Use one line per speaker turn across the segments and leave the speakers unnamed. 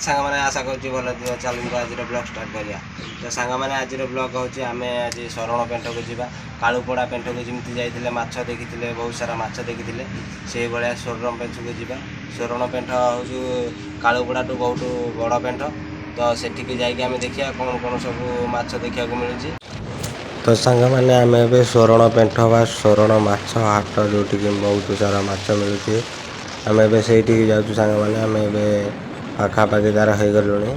सांग मैंने आशा कर भल दिव चलू आज ब्लॉग स्टार्ट करिया तो सांग मैंने आज ब्लॉग हूँ आम आज शरण पेंट को जावा कालुपड़ा पेंट को जमी जाते माछ देखी बहुत सारा माछ देखी से भाया शरण पेंट को जावा शरण पेंट हूँ कालुपड़ा टू बहुत बड़ पेंट तो सेठिकी जाइए देखिए कौन कौन सब माछ देखा मिलूँ तो सांग मैंने आम ए शरण पेंट बा शरण माछ हाट जो बहुत सारा माछ मिलूँ आम ए से जाऊँ सांग मैंने आम ए पाखापाखि तार हो गलुणी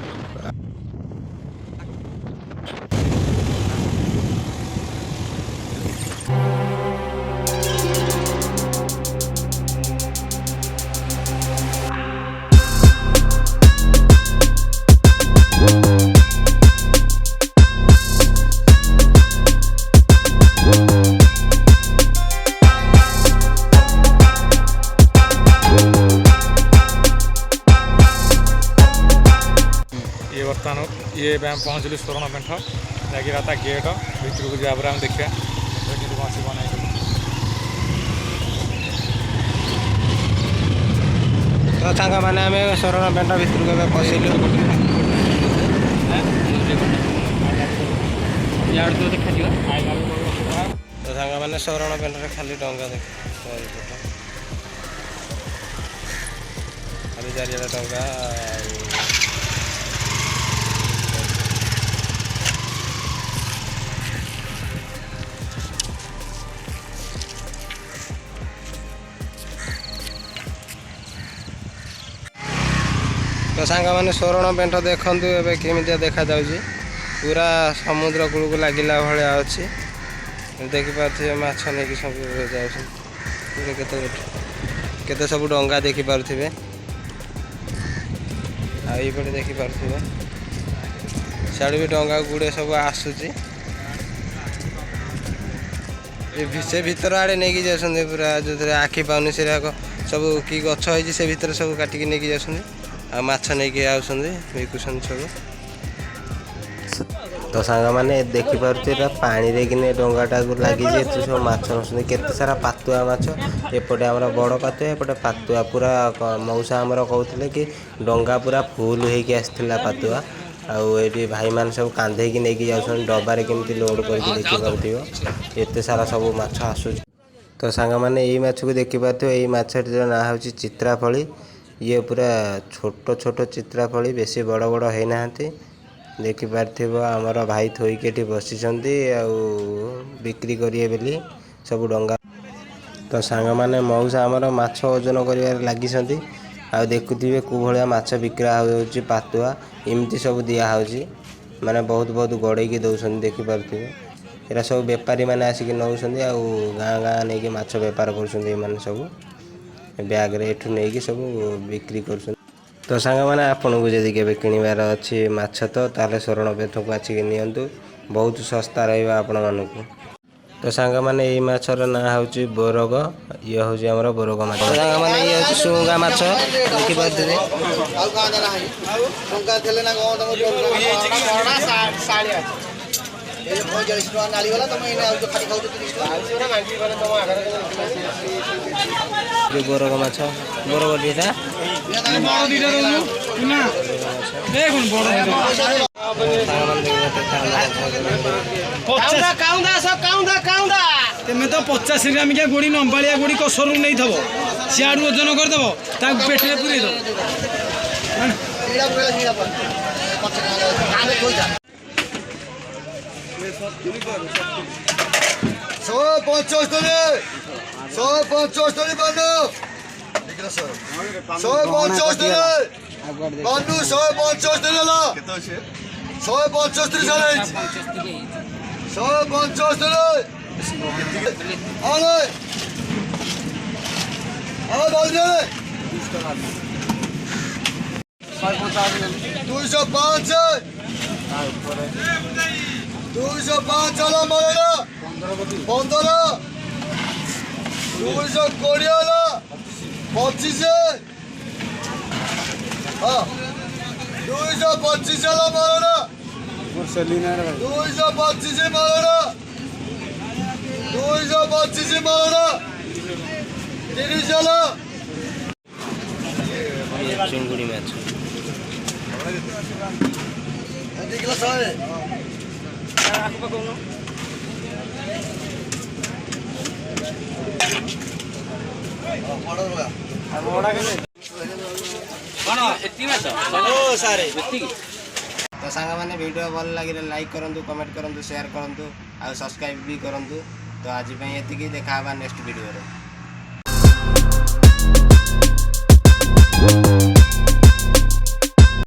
बर्तमान ये पहुँचलु स्वर्ण पेंट जहाँकि राता गेट भर को जापर आम देखा बना
तो सांग मैंने आम शरण पेंट भर को पशिलु तो सांग मैंने शरण पेंट खाली डंगा देख खाली चारिटा डंगा तो सांग मैंने शरण पेंट देखु ए केमी देखा जाऊँगी पूरा समुद्र कूल को लगिला भाया अच्छी देखिपे माछ नहीं सब जाते सब डंगा देखिपे आईपटे देखिपे सियाड़ भी डंगा गुड़े सब आसूची से भीतर आड़े नहीं जाते पूरा जो आखि पाऊनी से सब कि गछ हो से भीतर सब काटिकी नहीं जाते आ माछ नहीं आकुन सब तो सांग मैंने देखिपे पानी रे कि डंगाटा लगी सब माछ केते सारा पातुआ माछ एपटे आमर बड़ पातुआ एपटे पातुआ पूरा मौसा आमर कहते कि डंगा पूरा फुल होगी आसला पातुआ आए भाई मान सब कांधे की नहीं जाऊँ डबारे केमती लोड करके देखिपे एत सारा सब माछ आसू तो सांग मैंने यही माछ को देखिपे यही माछर ना हूँ चित्राफली ये पूरा छोट छोट चित्राफली बेसी बड़ बड़ होना देखिपार आमर भाई थोईके बसी बिक्री करिए बेली सब डंगा तो सांग मैंने मौसा आमर माछ ओजन कर लगी आ देखुवे कौ भाया माछ बिक्रा हो पातुआ इमती सब दिहे माने बहुत बहुत गड़े दौरान देखिपे एरा सब बेपारी मैंने आसिक नौ गाँ गाँ नहीं माछ बेपार कर सब बैग रे एठू नहीं सब बिक्री कर तो सांग मैंने आपन को जदि के किणवार अच्छी माछ तो ताले शरण पेंट को आसिक नियंतु बहुत सस्ता रहा आपण मानक तो सांग मैंने यही माछर ना हूँ बोरग ये हूँ आमर बोरग माछ सांग मैंने ये हूँ सुंगा माछ देखिपे बोरग माछ बोरग दीटा
तेमें तो 50 ग्रामिका गोड़ी नंबाड़िया गोड़ी कसर नहीं थब सियाड़ ओजन करदेव पेटे पूरे दो
150
ଚିଙ୍ଗୁଡ଼ି ମାଛ तो सांग मैंने वीडियो भल लगे लाइक करूँ कमेंट करूँ शेयर करूँ और सब्सक्राइब भी करूँ तो आज ये देखा नेक्स्ट वीडियो।